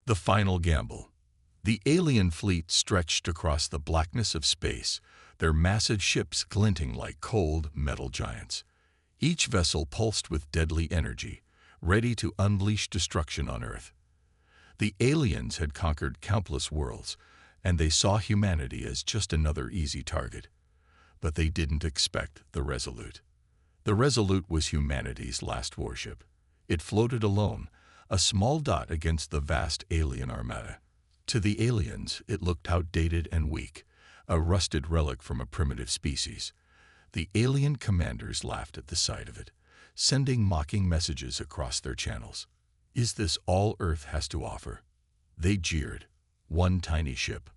The final gamble. The alien fleet stretched across the blackness of space, their massive ships glinting like cold metal giants. Each vessel pulsed with deadly energy, ready to unleash destruction on Earth. The aliens had conquered countless worlds, and they saw humanity as just another easy target. But they didn't expect the Resolute. The Resolute was humanity's last warship. It floated alone, a small dot against the vast alien armada. To the aliens, it looked outdated and weak, a rusted relic from a primitive species. The alien commanders laughed at the sight of it, sending mocking messages across their channels. Is this all Earth has to offer? They jeered. One tiny ship.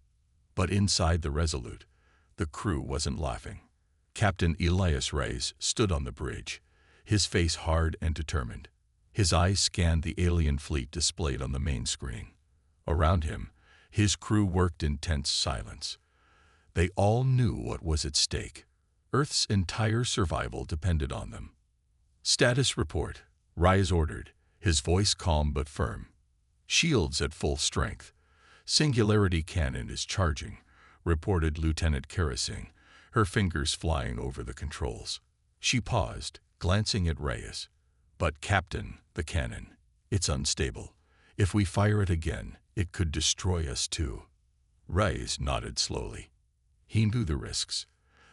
But inside the Resolute, the crew wasn't laughing. Captain Elias Reyes stood on the bridge, his face hard and determined. His eyes scanned the alien fleet displayed on the main screen. Around him, his crew worked in tense silence. They all knew what was at stake. Earth's entire survival depended on them. Status report, Reyes ordered, his voice calm but firm. Shields at full strength. Singularity cannon is charging, reported Lieutenant Karasing, her fingers flying over the controls. She paused, glancing at Reyes. But Captain, the cannon, it's unstable. If we fire it again, it could destroy us too. Reyes nodded slowly. He knew the risks.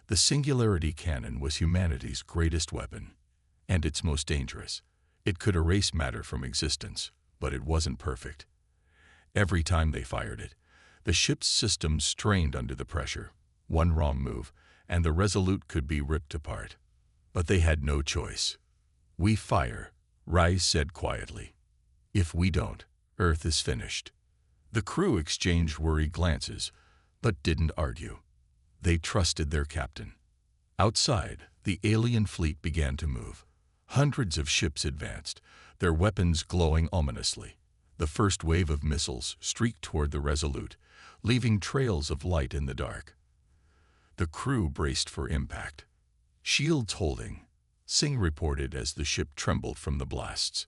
The Singularity cannon was humanity's greatest weapon, and its most dangerous. It could erase matter from existence, but it wasn't perfect. Every time they fired it, the ship's systems strained under the pressure. One wrong move, and the Resolute could be ripped apart. But they had no choice. We fire, Reyes said quietly. If we don't, Earth is finished. The crew exchanged worried glances, but didn't argue. They trusted their captain. Outside, the alien fleet began to move. Hundreds of ships advanced, their weapons glowing ominously. The first wave of missiles streaked toward the Resolute, leaving trails of light in the dark. The crew braced for impact. Shields holding, Singh reported as the ship trembled from the blasts.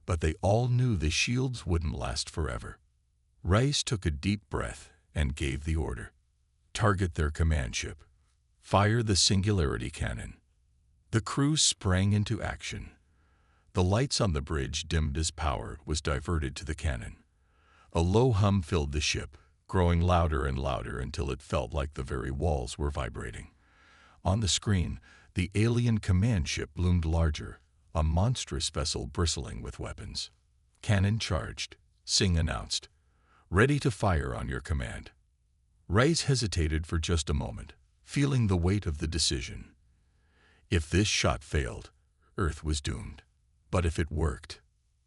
But they all knew the shields wouldn't last forever. Reyes took a deep breath and gave the order. Target their command ship. Fire the Singularity cannon. The crew sprang into action. The lights on the bridge dimmed as power was diverted to the cannon. A low hum filled the ship, growing louder and louder until it felt like the very walls were vibrating. On the screen, the alien command ship loomed larger, a monstrous vessel bristling with weapons. Cannon charged, Singh announced. Ready to fire on your command. Reyes hesitated for just a moment, feeling the weight of the decision. If this shot failed, Earth was doomed. But if it worked,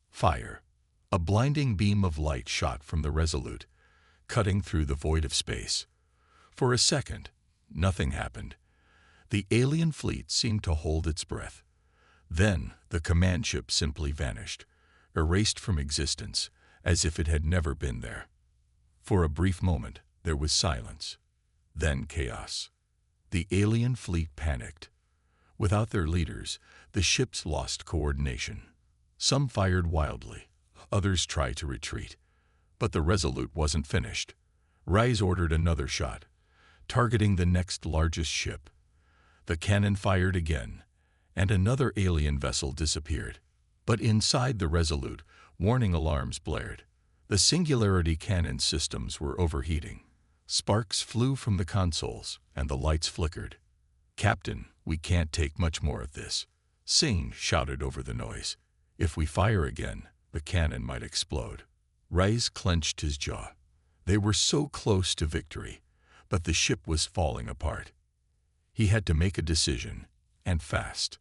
fire. A blinding beam of light shot from the Resolute, cutting through the void of space. For a second, nothing happened. The alien fleet seemed to hold its breath. Then the command ship simply vanished, erased from existence, as if it had never been there. For a brief moment, there was silence. Then chaos. The alien fleet panicked. Without their leaders, the ships lost coordination. Some fired wildly, others tried to retreat. But the Resolute wasn't finished. Reyes ordered another shot, targeting the next largest ship. The cannon fired again, and another alien vessel disappeared. But inside the Resolute, warning alarms blared. The Singularity cannon systems were overheating. Sparks flew from the consoles, and the lights flickered. Captain, we can't take much more of this, Singh shouted over the noise. If we fire again, the cannon might explode. Reyes clenched his jaw. They were so close to victory, but the ship was falling apart. He had to make a decision, and fast.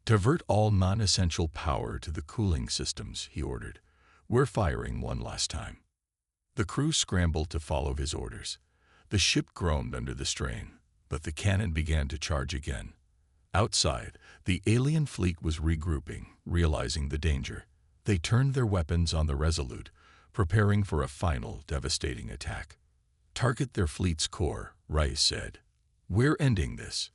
Divert all non-essential power to the cooling systems, he ordered. We're firing one last time. The crew scrambled to follow his orders. The ship groaned under the strain, but the cannon began to charge again. Outside, the alien fleet was regrouping, realizing the danger. They turned their weapons on the Resolute, preparing for a final, devastating attack. Target their fleet's core, Reyes said. We're ending this.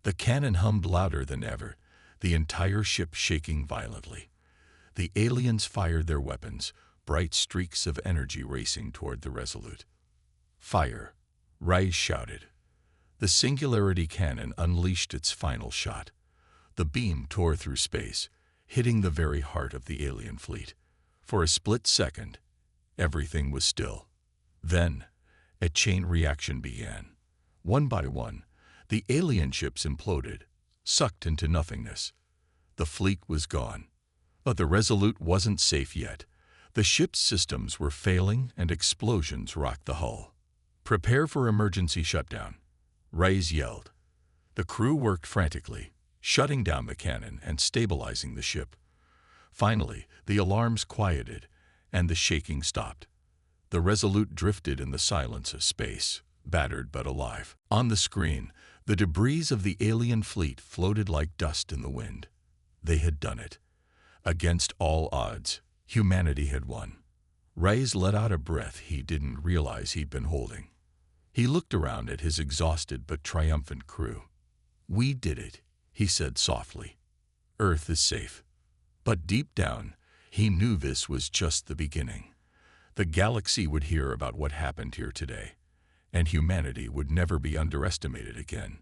The cannon hummed louder than ever, the entire ship shaking violently. The aliens fired their weapons, bright streaks of energy racing toward the Resolute. "Fire!" Reyes shouted. The singularity cannon unleashed its final shot. The beam tore through space, hitting the very heart of the alien fleet. For a split second, everything was still. Then, a chain reaction began. One by one, the alien ships imploded, sucked into nothingness. The fleet was gone. But the Resolute wasn't safe yet. The ship's systems were failing and explosions rocked the hull. "Prepare for emergency shutdown," Reyes yelled. The crew worked frantically, shutting down the cannon and stabilizing the ship. Finally, the alarms quieted, and the shaking stopped. The Resolute drifted in the silence of space, battered but alive. On the screen, the debris of the alien fleet floated like dust in the wind. They had done it. Against all odds, humanity had won. Reyes let out a breath he didn't realize he'd been holding. He looked around at his exhausted but triumphant crew. "We did it," he said softly. "Earth is safe." But deep down, he knew this was just the beginning. The galaxy would hear about what happened here today, and humanity would never be underestimated again.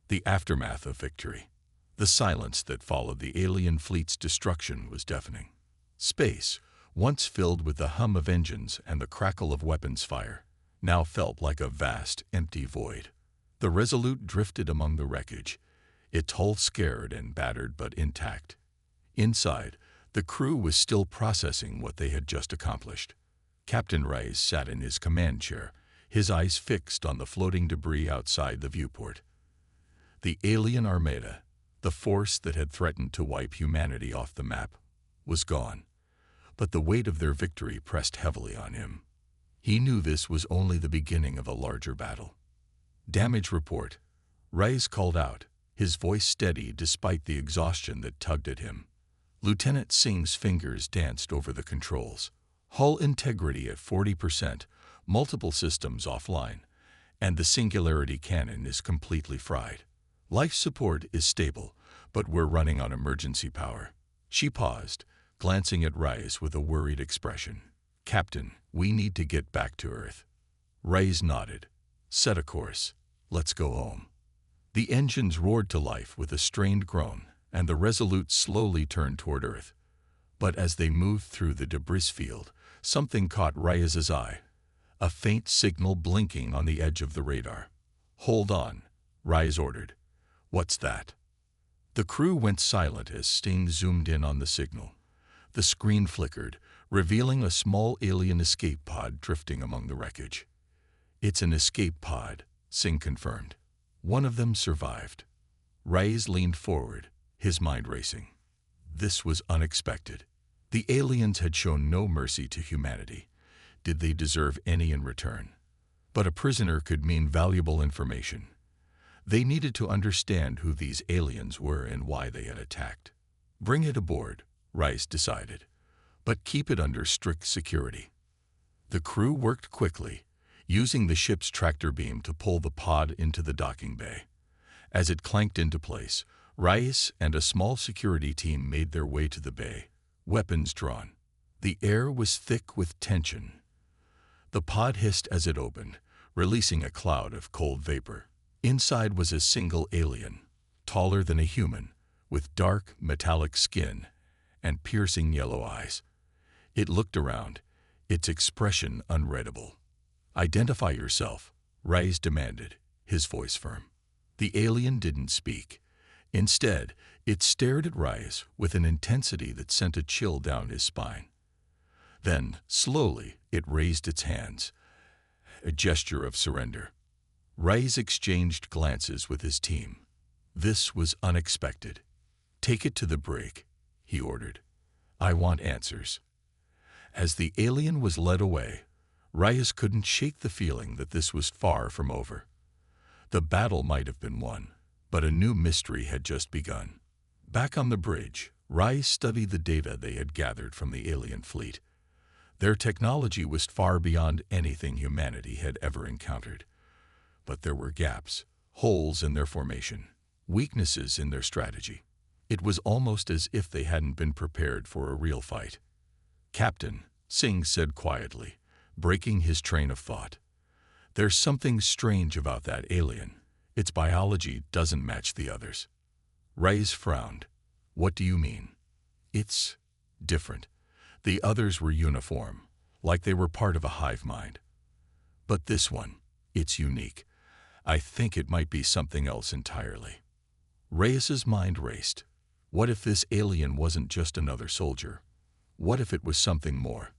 The aftermath of victory. The silence that followed the alien fleet's destruction was deafening. Space, once filled with the hum of engines and the crackle of weapons fire, now felt like a vast, empty void. The Resolute drifted among the wreckage, its hull scared and battered but intact. Inside, the crew was still processing what they had just accomplished. Captain Reyes sat in his command chair, his eyes fixed on the floating debris outside the viewport. The alien armada, the force that had threatened to wipe humanity off the map, was gone. But the weight of their victory pressed heavily on him. He knew this was only the beginning of a larger battle. "Damage report," Reyes called out, his voice steady despite the exhaustion that tugged at him. Lieutenant Singh's fingers danced over the controls. "Hull integrity at 40%, multiple systems offline, and the singularity cannon is completely fried. Life support is stable, but we're running on emergency power." She paused, glancing at Reyes with a worried expression. "Captain, we need to get back to Earth." Reyes nodded. "Set a course. Let's go home." The engines roared to life with a strained groan, and the Resolute slowly turned toward Earth. But as they moved through the debris field, something caught Reyes's eye. A faint signal blinking on the edge of the radar. "Hold on," Reyes ordered. "What's that?" The crew went silent as Sting zoomed in on the signal. The screen flickered, revealing a small alien escape pod drifting among the wreckage. "It's an escape pod," Singh confirmed. "One of them survived." Reyes leaned forward, his mind racing. This was unexpected. The aliens had shown no mercy to humanity. Did they deserve any in return? But a prisoner could mean valuable information. They needed to understand who these aliens were and why they had attacked. "Bring it aboard," Reyes decided, "but keep it under strict security." The crew worked quickly, using the ship's tractor beam to pull the pod into the docking bay. As it clanked into place, Reyes and a small security team made their way to the bay, weapons drawn. The air was thick with tension. The pod hissed as it opened, releasing a cloud of cold vapor. Inside was a single alien, taller than a human, with dark, metallic skin and piercing yellow eyes. It looked around, its expression unreadable. "Identify yourself," Reyes demanded, his voice firm. The alien didn't speak. Instead, it stared at Reyes with an intensity that sent a chill down his spine. Then, slowly, it raised its hands, a gesture of surrender. Reyes exchanged glances with his team. This was unexpected. "Take it to the brig," he ordered. "I want answers." As the alien was led away, Reyes couldn't shake the feeling that this was far from over. The battle might have been won, but a new mystery had just begun. Back on the bridge, Reyes studied the data they had gathered from the alien fleet. Their technology was far beyond anything humanity had ever encountered. But there were gaps, holes in their formation, weaknesses in their strategy. It was almost as if they hadn't been prepared for a real fight. "Captain," Singh said quietly, breaking his train of thought. "There's something strange about that alien. Its biology doesn't match the others." Reyes frowned. "What do you mean?" "It's different. The others were uniform, like they were part of a hive mind. But this one, it's unique. I think it might be something else entirely." Reyes's mind raced. What if this alien wasn't just another soldier? What if it was something more?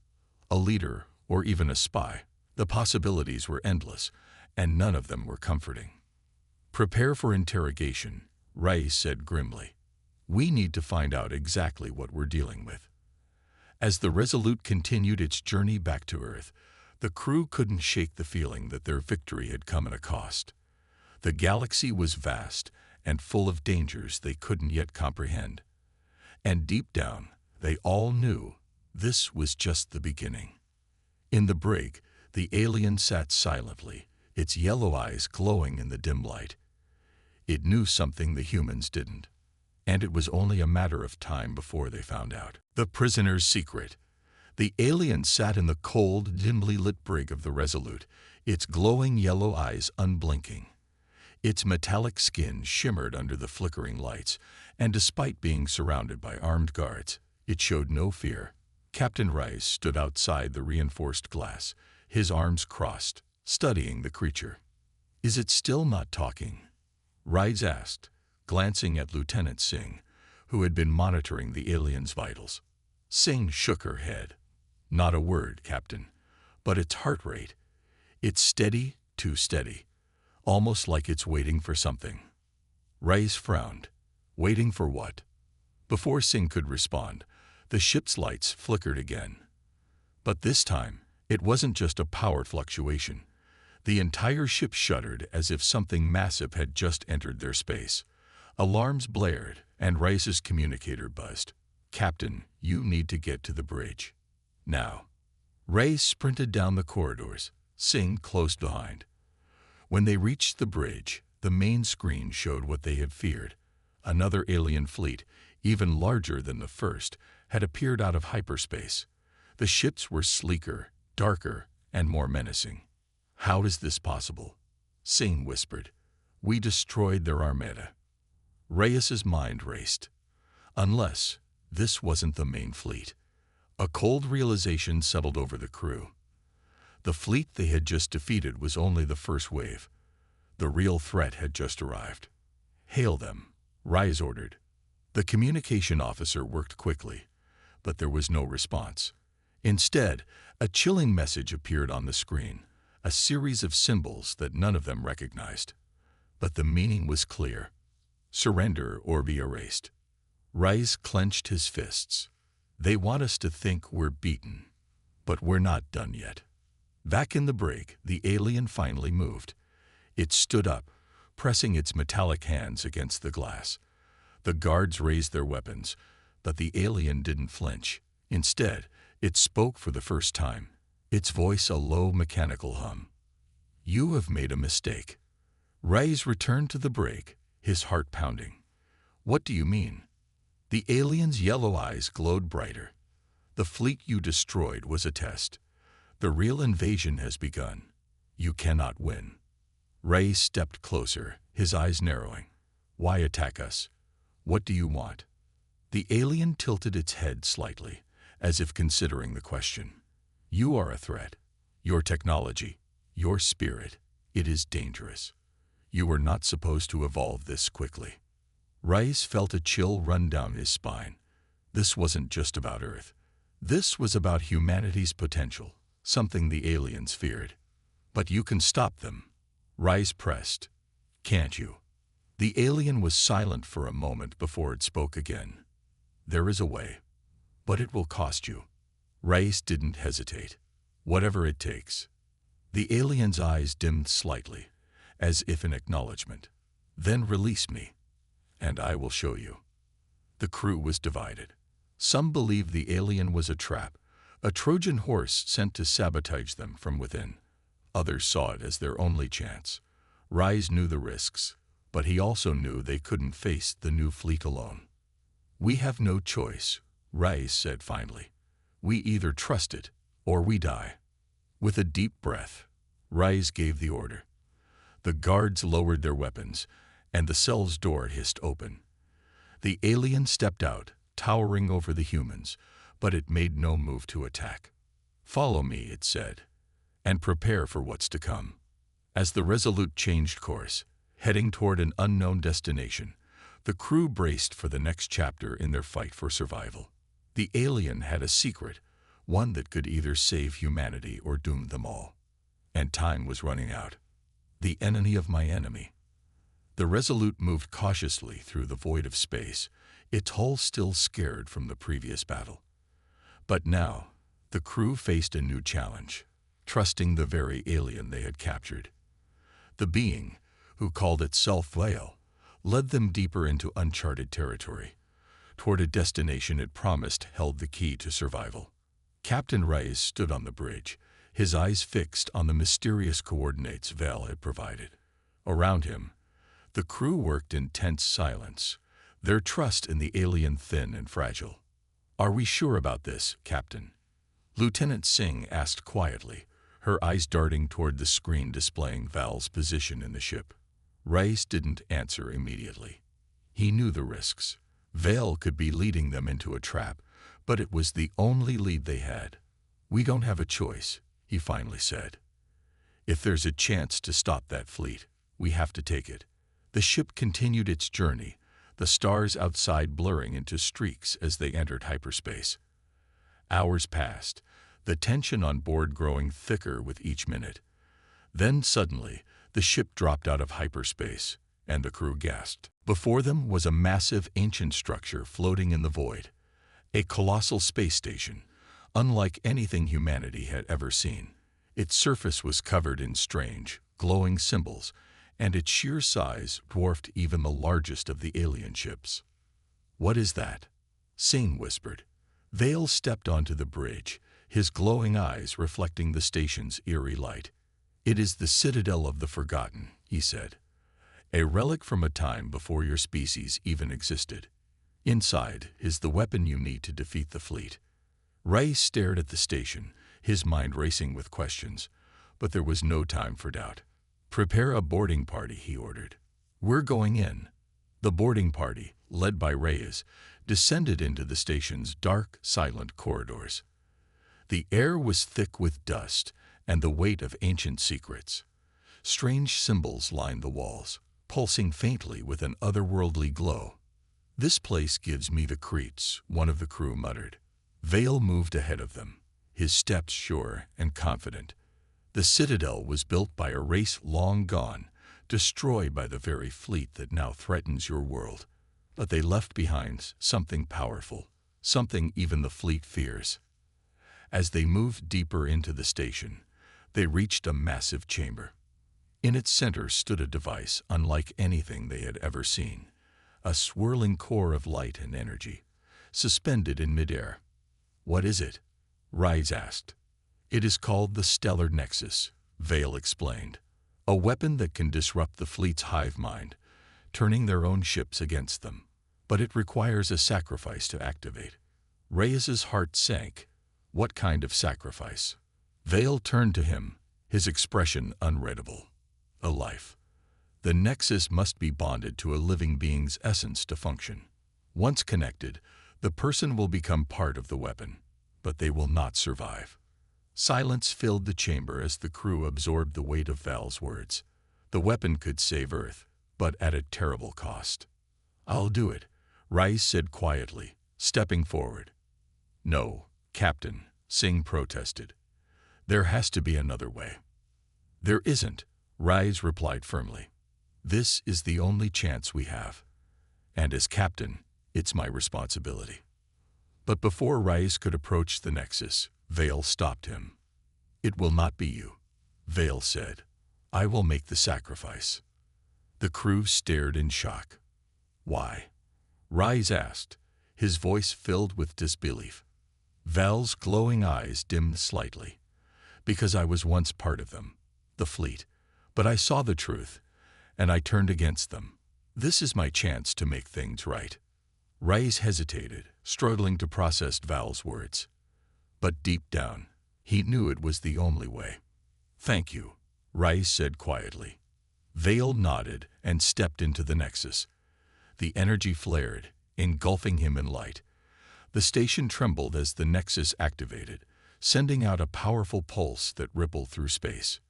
A leader, or even a spy? The possibilities were endless, and none of them were comforting. "Prepare for interrogation," Reyes said grimly. "We need to find out exactly what we're dealing with." As the Resolute continued its journey back to Earth, the crew couldn't shake the feeling that their victory had come at a cost. The galaxy was vast and full of dangers they couldn't yet comprehend. And deep down, they all knew this was just the beginning. In the brig, the alien sat silently, its yellow eyes glowing in the dim light. It knew something the humans didn't, and it was only a matter of time before they found out. The prisoner's secret. The alien sat in the cold, dimly lit brig of the Resolute, its glowing yellow eyes unblinking. Its metallic skin shimmered under the flickering lights, and despite being surrounded by armed guards, it showed no fear. Captain Reyes stood outside the reinforced glass, his arms crossed, studying the creature. "Is it still not talking?" Reyes asked, glancing at Lieutenant Singh, who had been monitoring the alien's vitals. Singh shook her head. "Not a word, Captain. But its heart rate, it's steady, too steady, almost like it's waiting for something." Reyes frowned. Waiting for what? Before Singh could respond, the ship's lights flickered again. But this time, it wasn't just a power fluctuation. The entire ship shuddered as if something massive had just entered their space. Alarms blared, and Reyes's communicator buzzed. "Captain, you need to get to the bridge. Now." Reyes sprinted down the corridors, Singh close behind. When they reached the bridge, the main screen showed what they had feared. Another alien fleet, even larger than the first, had appeared out of hyperspace. The ships were sleeker, darker, and more menacing. "How is this possible?" Singh whispered. "We destroyed their armada." Reyes's mind raced. Unless this wasn't the main fleet. A cold realization settled over the crew. The fleet they had just defeated was only the first wave. The real threat had just arrived. "Hail them," Reyes ordered. The communication officer worked quickly, but there was no response. Instead, a chilling message appeared on the screen, a series of symbols that none of them recognized. But the meaning was clear. Surrender or be erased. Reyes clenched his fists. "They want us to think we're beaten, but we're not done yet." Back in the brig, the alien finally moved. It stood up, pressing its metallic hands against the glass. The guards raised their weapons, but the alien didn't flinch. Instead, it spoke for the first time, its voice a low mechanical hum. "You have made a mistake." Reyes returned to the brig, his heart pounding. "What do you mean?" The alien's yellow eyes glowed brighter. "The fleet you destroyed was a test. The real invasion has begun. You cannot win." Reyes stepped closer, his eyes narrowing. "Why attack us? What do you want?" The alien tilted its head slightly, as if considering the question. "You are a threat. Your technology, your spirit, it is dangerous. You were not supposed to evolve this quickly." Reyes felt a chill run down his spine. This wasn't just about Earth. This was about humanity's potential, something the aliens feared. "But you can stop them," Reyes pressed. "Can't you?" The alien was silent for a moment before it spoke again. "There is a way, but it will cost you." Reyes didn't hesitate. "Whatever it takes." The alien's eyes dimmed slightly, as if in acknowledgement. "Then release me, and I will show you." The crew was divided. Some believed the alien was a trap, a Trojan horse sent to sabotage them from within. Others saw it as their only chance. Reyes knew the risks, but he also knew they couldn't face the new fleet alone. "We have no choice," Reyes said finally. "We either trust it or we die. With a deep breath, Rise gave the order. The guards lowered their weapons, and the cell's door hissed open. The alien stepped out, towering over the humans, but it made no move to attack. "Follow me," it said, "and prepare for what's to come." As the Resolute changed course, heading toward an unknown destination, the crew braced for the next chapter in their fight for survival. The alien had a secret, one that could either save humanity or doom them all. And time was running out. The enemy of my enemy. The Resolute moved cautiously through the void of space, its hull still scared from the previous battle. But now, the crew faced a new challenge, trusting the very alien they had captured. The being, who called itself Vale, led them deeper into uncharted territory, toward a destination it promised held the key to survival. Captain Reyes stood on the bridge, his eyes fixed on the mysterious coordinates Vale had provided. Around him, the crew worked in tense silence, their trust in the alien thin and fragile. "Are we sure about this, Captain?" Lieutenant Singh asked quietly, her eyes darting toward the screen displaying Val's position in the ship. Reyes didn't answer immediately. He knew the risks. Vale could be leading them into a trap, but it was the only lead they had. "We don't have a choice," he finally said. "If there's a chance to stop that fleet, we have to take it." The ship continued its journey, the stars outside blurring into streaks as they entered hyperspace. Hours passed, the tension on board growing thicker with each minute. Then suddenly, the ship dropped out of hyperspace, and the crew gasped. Before them was a massive ancient structure floating in the void, a colossal space station, unlike anything humanity had ever seen. Its surface was covered in strange, glowing symbols, and its sheer size dwarfed even the largest of the alien ships. "What is that?" Singh whispered. Vale stepped onto the bridge, his glowing eyes reflecting the station's eerie light. "It is the Citadel of the Forgotten," he said. "A relic from a time before your species even existed. Inside is the weapon you need to defeat the fleet." Ray stared at the station, his mind racing with questions, but there was no time for doubt. "Prepare a boarding party," he ordered. "We're going in." The boarding party, led by Reyes, descended into the station's dark, silent corridors. The air was thick with dust and the weight of ancient secrets. Strange symbols lined the walls, pulsing faintly with an otherworldly glow. "This place gives me the creeps," one of the crew muttered. Vale moved ahead of them, his steps sure and confident. The Citadel was built by a race long gone, destroyed by the very fleet that now threatens your world. But they left behind something powerful, something even the fleet fears. As they moved deeper into the station, they reached a massive chamber. In its center stood a device unlike anything they had ever seen, a swirling core of light and energy, suspended in midair. "What is it?" Rise asked. "It is called the Stellar Nexus," Vale explained. "A weapon that can disrupt the fleet's hive mind, turning their own ships against them. But it requires a sacrifice to activate." Reyes's heart sank. What kind of sacrifice? Vale turned to him, his expression unreadable. "A life. The Nexus must be bonded to a living being's essence to function. Once connected, the person will become part of the weapon, but they will not survive." Silence filled the chamber as the crew absorbed the weight of Val's words. The weapon could save Earth, but at a terrible cost. "I'll do it," Rise said quietly, stepping forward. "No, Captain," Singh protested. "There has to be another way." "There isn't," Rise replied firmly. "This is the only chance we have. And as captain, it's my responsibility." But before Rise could approach the Nexus, Vale stopped him. "It will not be you," Vale said. "I will make the sacrifice." The crew stared in shock. "Why?" Rise asked, his voice filled with disbelief. Val's glowing eyes dimmed slightly. "Because I was once part of them, the fleet. But I saw the truth, and I turned against them. This is my chance to make things right." Rise hesitated, struggling to process Val's words. But deep down, He knew it was the only way. "Thank you," Rice said quietly. Vale nodded and stepped into the Nexus. The energy flared, engulfing him in light. The station trembled as the Nexus activated, sending out a powerful pulse that rippled through space.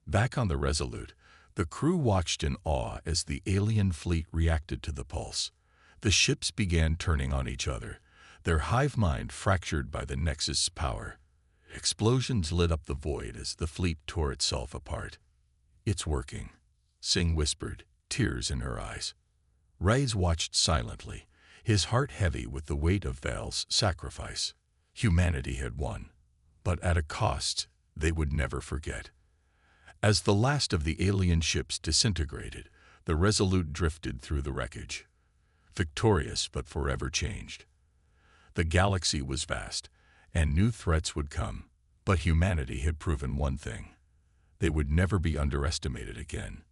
Back on the Resolute, the crew watched in awe as the alien fleet reacted to the pulse. The ships began turning on each other, their hive mind fractured by the Nexus' power. Explosions lit up the void as the fleet tore itself apart. "It's working," Singh whispered, tears in her eyes. Reyes watched silently, his heart heavy with the weight of Val's sacrifice. Humanity had won, but at a cost they would never forget. As the last of the alien ships disintegrated, the Resolute drifted through the wreckage, victorious but forever changed. The galaxy was vast, and new threats would come, but humanity had proven one thing: they would never be underestimated again.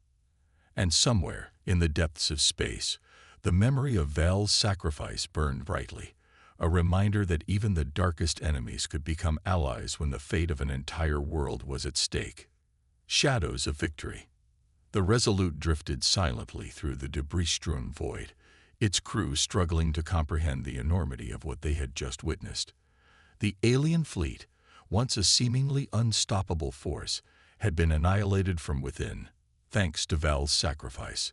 And somewhere, in the depths of space, the memory of Val's sacrifice burned brightly, a reminder that even the darkest enemies could become allies when the fate of an entire world was at stake. Shadows of victory. The Resolute drifted silently through the debris-strewn void, its crew struggling to comprehend the enormity of what they had just witnessed. The alien fleet, once a seemingly unstoppable force, had been annihilated from within, thanks to Val's sacrifice.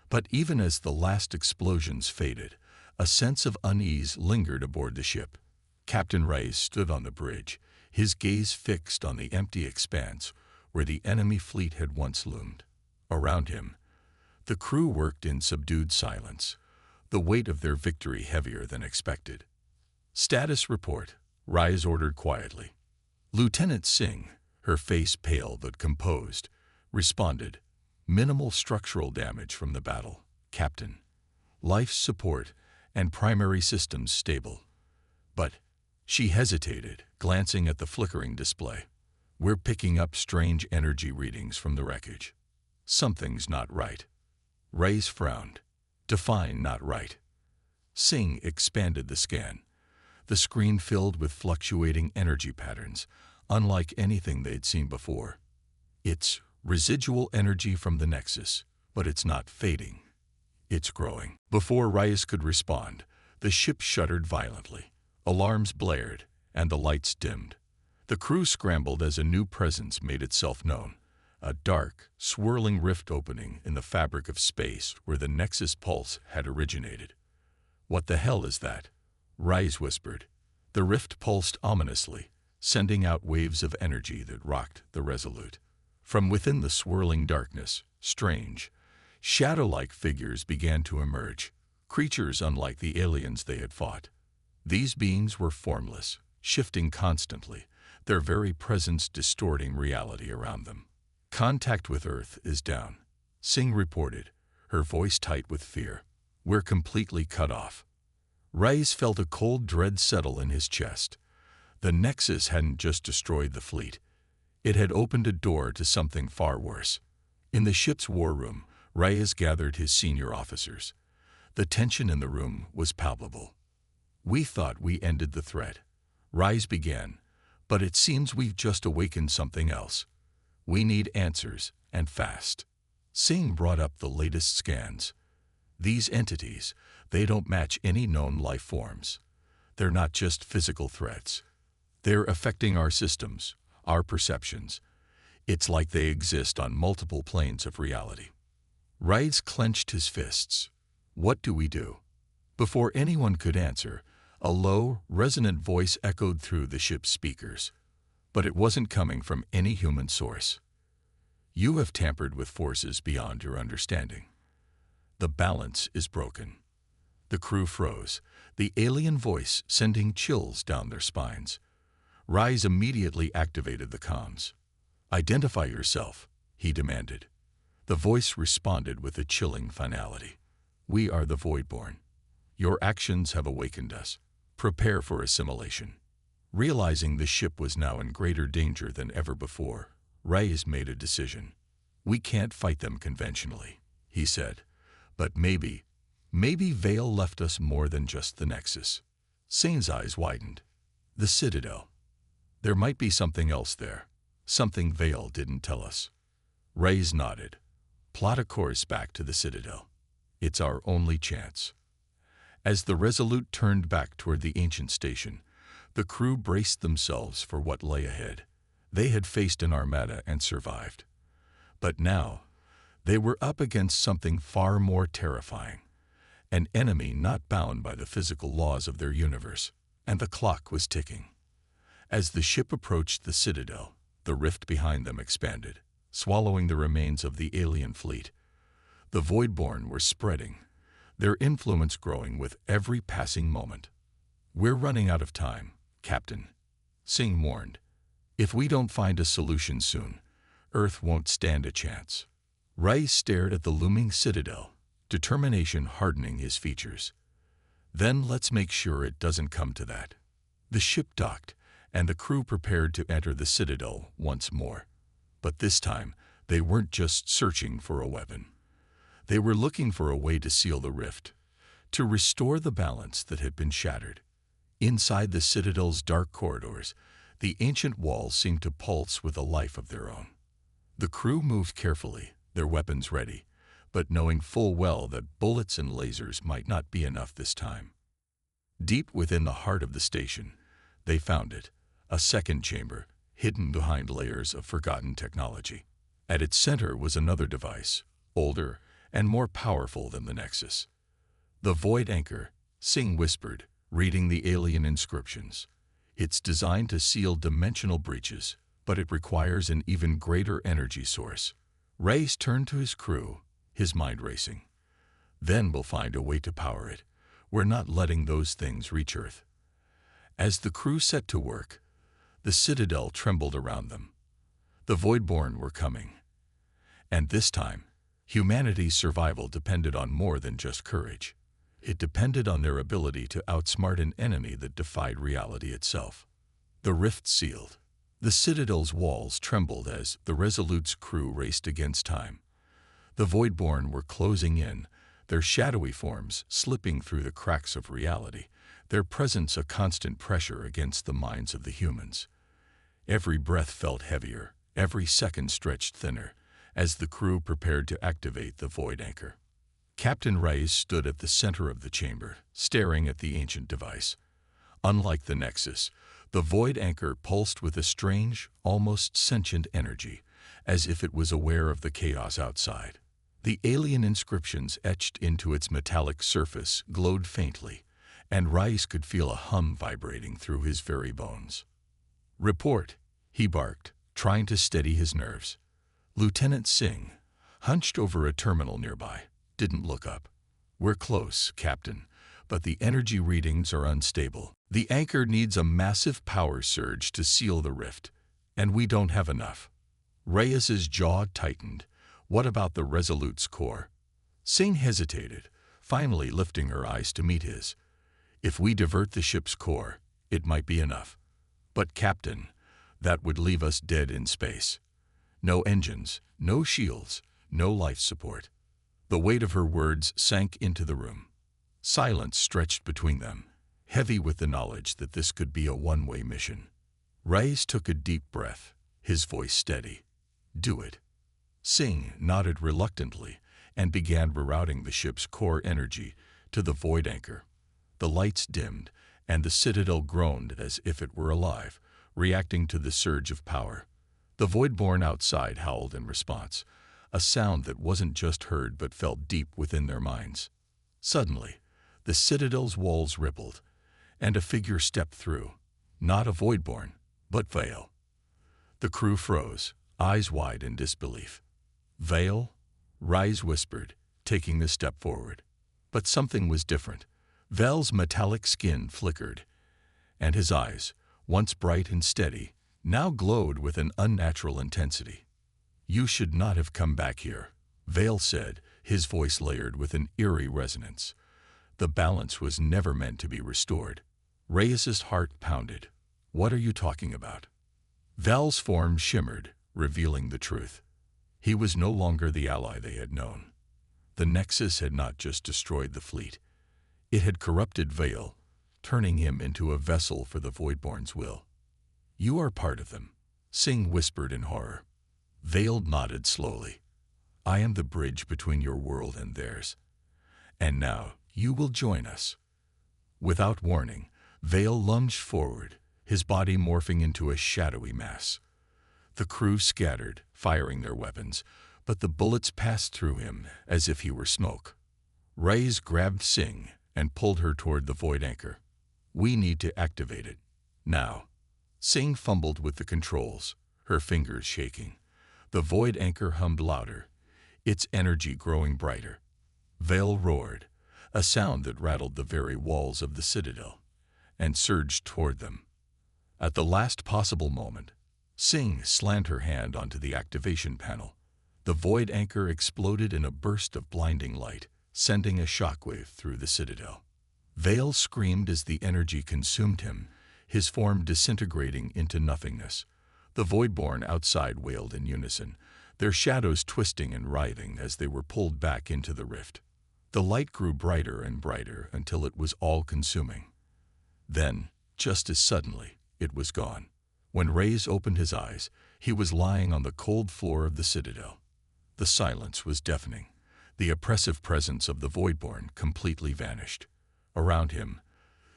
But even as the last explosions faded, a sense of unease lingered aboard the ship. Captain Reyes stood on the bridge, his gaze fixed on the empty expanse where the enemy fleet had once loomed. Around him, the crew worked in subdued silence, the weight of their victory heavier than expected. "Status report," Reyes ordered quietly. Lieutenant Singh, her face pale but composed, responded, "Minimal structural damage from the battle, Captain. Life support and primary systems stable." But she hesitated, glancing at the flickering display. "We're picking up strange energy readings from the wreckage. Something's not right." Reyes frowned. "Define not right." Singh expanded the scan. The screen filled with fluctuating energy patterns, unlike anything they'd seen before. "It's residual energy from the Nexus, but it's not fading. It's growing." Before Reyes could respond, the ship shuddered violently. Alarms blared, and the lights dimmed. The crew scrambled as a new presence made itself known, a dark, swirling rift opening in the fabric of space where the Nexus pulse had originated. "What the hell is that?" Reyes whispered. The rift pulsed ominously, sending out waves of energy that rocked the Resolute. From within the swirling darkness, strange, shadow-like figures began to emerge, creatures unlike the aliens they had fought. These beings were formless, shifting constantly, their very presence distorting reality around them. "Contact with Earth is down," Singh reported, her voice tight with fear. "We're completely cut off." Reyes felt a cold dread settle in his chest. The Nexus hadn't just destroyed the fleet. It had opened a door to something far worse. In the ship's war room, Reyes gathered his senior officers. The tension in the room was palpable. "We thought we ended the threat," Reyes began, "but it seems we've just awakened something else. We need answers, and fast." Singh brought up the latest scans. "These entities, they don't match any known life forms. They're not just physical threats. They're affecting our systems, our perceptions. It's like they exist on multiple planes of reality." Reyes clenched his fists. "What do we do?" Before anyone could answer, a low, resonant voice echoed through the ship's speakers. But it wasn't coming from any human source. "You have tampered with forces beyond your understanding. The balance is broken." The crew froze, the alien voice sending chills down their spines. Reyes immediately activated the comms. "Identify yourself," he demanded. The voice responded with a chilling finality. "We are the Voidborn. Your actions have awakened us. Prepare for assimilation." Realizing the ship was now in greater danger than ever before, Reyes made a decision. "We can't fight them conventionally," he said. "But maybe Vale left us more than just the Nexus." Sane's eyes widened. "The Citadel." There might be something else there, something Vale didn't tell us. Reyes nodded. Plot a course back to the Citadel. It's our only chance. As the Resolute turned back toward the ancient station, the crew braced themselves for what lay ahead. They had faced an armada and survived. But now, they were up against something far more terrifying. An enemy not bound by the physical laws of their universe, and the clock was ticking. As the ship approached the Citadel, the rift behind them expanded, swallowing the remains of the alien fleet. The Voidborn were spreading, their influence growing with every passing moment. "We're running out of time, Captain," Singh warned. "If we don't find a solution soon, Earth won't stand a chance." Reyes stared at the looming Citadel, determination hardening his features. "Then let's make sure it doesn't come to that." The ship docked, and the crew prepared to enter the Citadel once more. But this time, they weren't just searching for a weapon. They were looking for a way to seal the rift, to restore the balance that had been shattered. Inside the Citadel's dark corridors, the ancient walls seemed to pulse with a life of their own. The crew moved carefully, their weapons ready, but knowing full well that bullets and lasers might not be enough this time. Deep within the heart of the station, they found it, a second chamber, hidden behind layers of forgotten technology. At its center was another device, older and more powerful than the Nexus. "The Void Anchor," Singh whispered, reading the alien inscriptions. "It's designed to seal dimensional breaches, but it requires an even greater energy source." Reyes turned to his crew, his mind racing. "Then we'll find a way to power it. We're not letting those things reach Earth." As the crew set to work, the Citadel trembled around them. The Voidborn were coming. And this time, humanity's survival depended on more than just courage. It depended on their ability to outsmart an enemy that defied reality itself. The rift sealed. The Citadel's walls trembled as the Resolute's crew raced against time. The Voidborn were closing in, their shadowy forms slipping through the cracks of reality, their presence a constant pressure against the minds of the humans. Every breath felt heavier, every second stretched thinner, as the crew prepared to activate the Void Anchor. Captain Reyes stood at the center of the chamber, staring at the ancient device. Unlike the Nexus, the Void Anchor pulsed with a strange, almost sentient energy, as if it was aware of the chaos outside. The alien inscriptions etched into its metallic surface glowed faintly, and Reyes could feel a hum vibrating through his very bones. "Report," he barked, trying to steady his nerves. Lieutenant Singh, hunched over a terminal nearby, didn't look up. "We're close, Captain, but the energy readings are unstable. The anchor needs a massive power surge to seal the rift, and we don't have enough." Reyes's jaw tightened. "What about the Resolute's core?" Singh hesitated, finally lifting her eyes to meet his. "If we divert the ship's core, it might be enough. But, Captain, that would leave us dead in space. No engines, no shields, no life support." The weight of her words sank into the room. Silence stretched between them, heavy with the knowledge that this could be a one-way mission. Reyes took a deep breath, his voice steady. "Do it." Singh nodded reluctantly and began rerouting the ship's core energy to the Void Anchor. The lights dimmed, and the Citadel groaned as if it were alive, reacting to the surge of power. The Voidborn outside howled in response, a sound that wasn't just heard but felt deep within their minds. Suddenly, the Citadel's walls rippled, and a figure stepped through, not a Voidborn, but Vale. The crew froze, eyes wide in disbelief. "Vale?" Reyes whispered, taking a step forward. But something was different. Vale's metallic skin flickered, and his eyes, once bright and steady, now glowed with an unnatural intensity. "You should not have come back here," Vale said, his voice layered with an eerie resonance. "The balance was never meant to be restored." Reyes's heart pounded. "What are you talking about?" Val's form shimmered, revealing the truth. He was no longer the ally they had known. The Nexus had not just destroyed the fleet. It had corrupted Vale, turning him into a vessel for the Voidborn's will. You are part of them, Singh whispered in horror. Vale nodded slowly. I am the bridge between your world and theirs. And now, you will join us. Without warning, Vale lunged forward, his body morphing into a shadowy mass. The crew scattered, firing their weapons, but the bullets passed through him as if he were smoke. Reyes grabbed Singh and pulled her toward the void anchor. We need to activate it. Now. Singh fumbled with the controls, her fingers shaking. The void anchor hummed louder, its energy growing brighter. Vale roared, a sound that rattled the very walls of the citadel, and surged toward them. At the last possible moment, Singh slammed her hand onto the activation panel. The void anchor exploded in a burst of blinding light, sending a shockwave through the citadel. Vale screamed as the energy consumed him, his form disintegrating into nothingness. The Voidborn outside wailed in unison, their shadows twisting and writhing as they were pulled back into the rift. The light grew brighter and brighter until it was all-consuming. Then, just as suddenly, it was gone. When Reyes opened his eyes, he was lying on the cold floor of the citadel. The silence was deafening. The oppressive presence of the Voidborn completely vanished. Around him,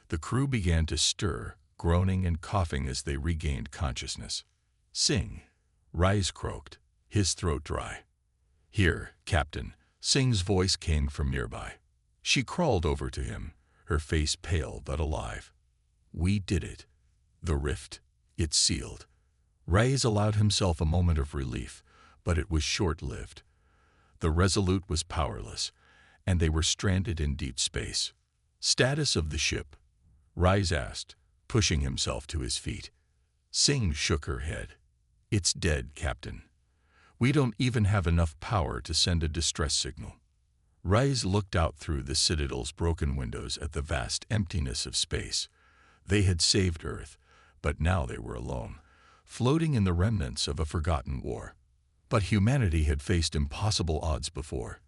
the crew began to stir, groaning and coughing as they regained consciousness. Singh, Reyes croaked, his throat dry. Here, Captain, Singh's voice came from nearby. She crawled over to him, her face pale but alive. We did it. The rift, it sealed. Reyes allowed himself a moment of relief, but it was short-lived. The Resolute was powerless, and they were stranded in deep space. Status of the ship? Reyes asked, pushing himself to his feet. Singh shook her head. It's dead, Captain. We don't even have enough power to send a distress signal. Reyes looked out through the citadel's broken windows at the vast emptiness of space. They had saved Earth, but now they were alone, floating in the remnants of a forgotten war. But humanity had faced impossible odds before,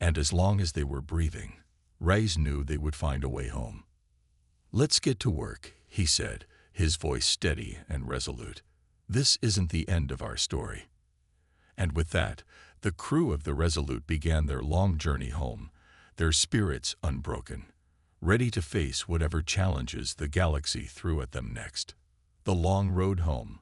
and as long as they were breathing, Reyes knew they would find a way home. Let's get to work, he said, his voice steady and resolute. This isn't the end of our story. And with that, the crew of the Resolute began their long journey home, their spirits unbroken, ready to face whatever challenges the galaxy threw at them next. The long road home.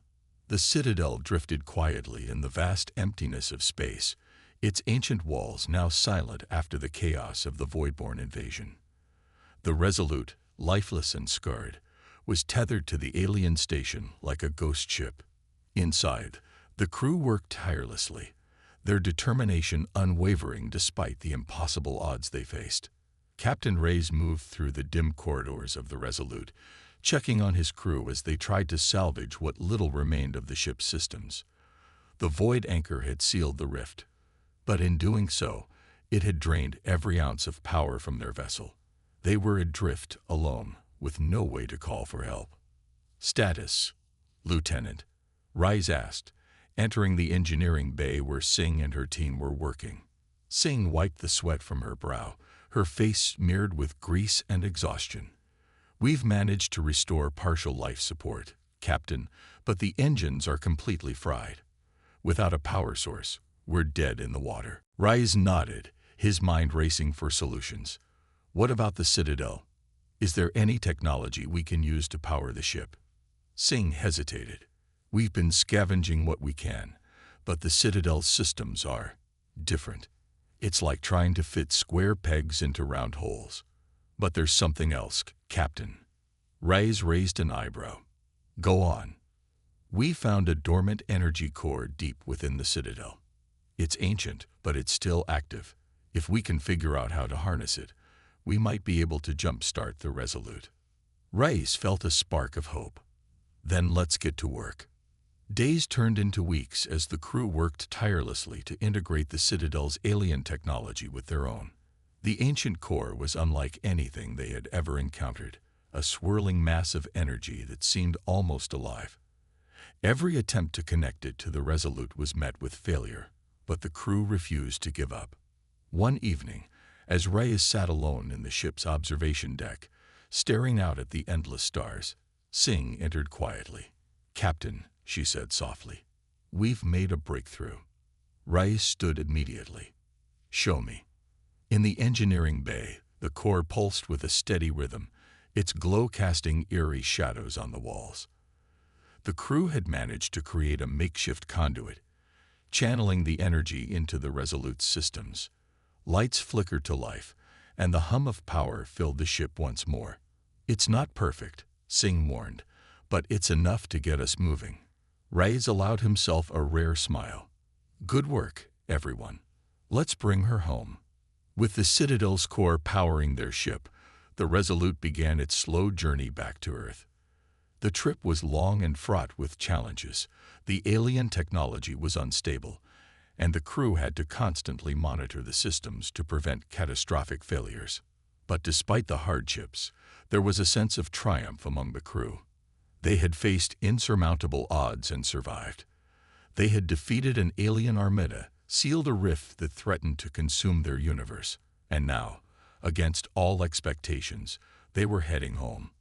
The citadel drifted quietly in the vast emptiness of space, its ancient walls now silent after the chaos of the Voidborn invasion. The Resolute, lifeless and scarred, was tethered to the alien station like a ghost ship. Inside, the crew worked tirelessly, their determination unwavering despite the impossible odds they faced. Captain Reyes moved through the dim corridors of the Resolute, checking on his crew as they tried to salvage what little remained of the ship's systems. The void anchor had sealed the rift, but in doing so, it had drained every ounce of power from their vessel. They were adrift, alone, with no way to call for help. Status, Lieutenant, Reyes asked, entering the engineering bay where Singh and her team were working. Singh wiped the sweat from her brow, her face smeared with grease and exhaustion. We've managed to restore partial life support, Captain, but the engines are completely fried. Without a power source, we're dead in the water. Reyes nodded, his mind racing for solutions. What about the Citadel? Is there any technology we can use to power the ship? Singh hesitated. We've been scavenging what we can, but the Citadel's systems are different. It's like trying to fit square pegs into round holes. But there's something else, Captain. Reyes raised an eyebrow. Go on. We found a dormant energy core deep within the Citadel. It's ancient, but it's still active. If we can figure out how to harness it, we might be able to jumpstart the Resolute. Reyes felt a spark of hope. Then let's get to work. Days turned into weeks as the crew worked tirelessly to integrate the Citadel's alien technology with their own. The ancient core was unlike anything they had ever encountered, a swirling mass of energy that seemed almost alive. Every attempt to connect it to the Resolute was met with failure, but the crew refused to give up. One evening, as Reyes sat alone in the ship's observation deck, staring out at the endless stars, Singh entered quietly. "Captain," she said softly, "we've made a breakthrough." Rais stood immediately. "Show me." In the engineering bay, the core pulsed with a steady rhythm, its glow casting eerie shadows on the walls. The crew had managed to create a makeshift conduit, channeling the energy into the Resolute's systems. Lights flickered to life, and the hum of power filled the ship once more. "It's not perfect," Singh warned, "but it's enough to get us moving." Rais allowed himself a rare smile. "Good work, everyone. Let's bring her home." With the Citadel's core powering their ship, the Resolute began its slow journey back to Earth. The trip was long and fraught with challenges. The alien technology was unstable, and the crew had to constantly monitor the systems to prevent catastrophic failures. But despite the hardships, there was a sense of triumph among the crew. They had faced insurmountable odds and survived. They had defeated an alien armada, sealed a rift that threatened to consume their universe, and now, against all expectations, they were heading home.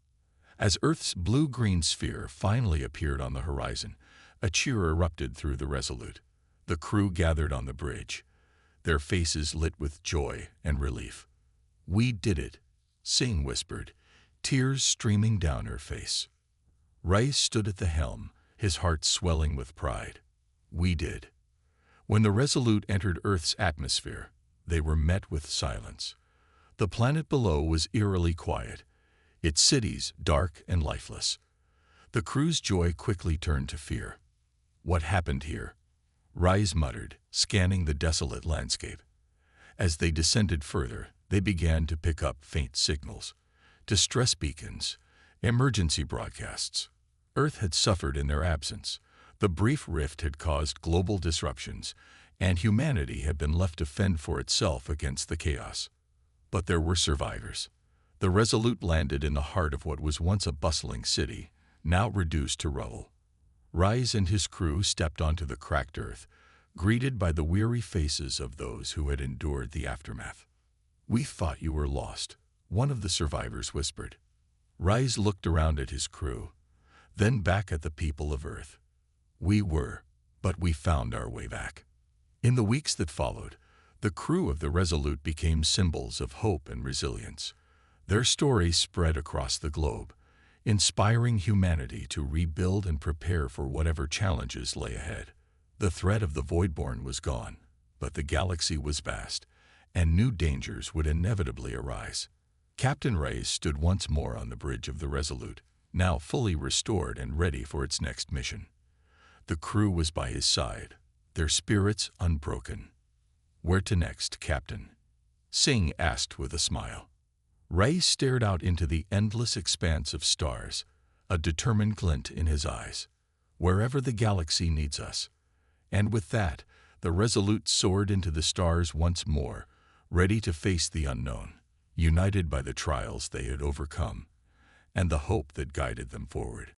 As Earth's blue-green sphere finally appeared on the horizon, a cheer erupted through the Resolute. The crew gathered on the bridge, their faces lit with joy and relief. "We did it," Singh whispered, tears streaming down her face. Rais stood at the helm, his heart swelling with pride. "We did." When the Resolute entered Earth's atmosphere, they were met with silence. The planet below was eerily quiet, its cities dark and lifeless. The crew's joy quickly turned to fear. "What happened here?" Rais muttered, scanning the desolate landscape. As they descended further, they began to pick up faint signals. Distress beacons, emergency broadcasts. Earth had suffered in their absence. The brief rift had caused global disruptions, and humanity had been left to fend for itself against the chaos. But there were survivors. The Resolute landed in the heart of what was once a bustling city, now reduced to rubble. Rais and his crew stepped onto the cracked earth, greeted by the weary faces of those who had endured the aftermath. "We thought you were lost," one of the survivors whispered. Rais looked around at his crew, then back at the people of Earth. "We were, but we found our way back." In the weeks that followed, the crew of the Resolute became symbols of hope and resilience. Their story spread across the globe, inspiring humanity to rebuild and prepare for whatever challenges lay ahead. The threat of the Voidborn was gone, but the galaxy was vast, and new dangers would inevitably arise. Captain Rais stood once more on the bridge of the Resolute, now fully restored and ready for its next mission. The crew was by his side, their spirits unbroken. "Where to next, Captain?" Singh asked with a smile. Rais stared out into the endless expanse of stars, a determined glint in his eyes. "Wherever the galaxy needs us." And with that, the Resolute soared into the stars once more, ready to face the unknown, united by the trials they had overcome and the hope that guided them forward.